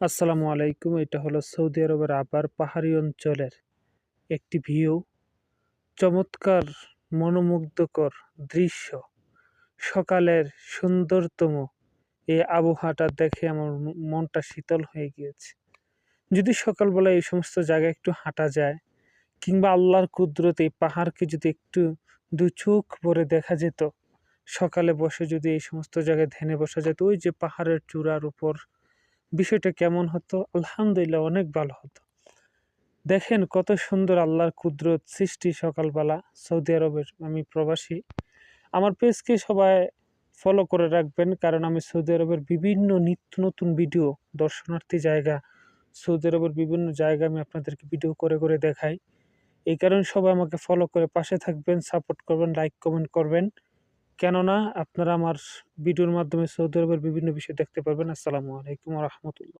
আসসালামু আলাইকুম। এটা হলো সৌদি আরবের আবার পাহাড়ি অঞ্চলের একটি ভিউ। চমৎকার মনোমুগ্ধকর দৃশ্য। সকালের সুন্দরতম এই আবহাওয়াটা দেখে আমার মনটা শীতল হয়ে গিয়েছে। যদি সকালবেলা এই সমস্ত জায়গায় একটু হাঁটা যায় কিংবা আল্লাহর কুদরতে এই পাহাড়কে যদি একটু দু চোখ ভরে দেখা যেত, সকালে বসে যদি এই সমস্ত জায়গায় ধ্যানে বসা যেত, ওই যে পাহাড়ের চূড়ার উপর, বিষয়টা কেমন হতো? আলহামদুলিল্লাহ অনেক ভালো হতো। দেখেন কত সুন্দর আল্লাহর কুদরত সৃষ্টি সকালবেলা সৌদি আরবের। আমি প্রবাসী। আমার পেজকে সবাই ফলো করে রাখবেন, কারণ আমি সৌদি আরবের বিভিন্ন নিত্য নতুন ভিডিও, দর্শনার্থী জায়গা, সৌদি আরবের বিভিন্ন জায়গা আমি আপনাদেরকে ভিডিও করে দেখাই। এই কারণে সবাই আমাকে ফলো করে পাশে থাকবেন, সাপোর্ট করবেন, লাইক কমেন্ট করবেন। কেননা আপনারা আমার ভিডিওর মাধ্যমে সৌদি আরবের বিভিন্ন বিষয় দেখতে পারবেন। আসসালামু আলাইকুম ওয়া রাহমাতুল্লাহ।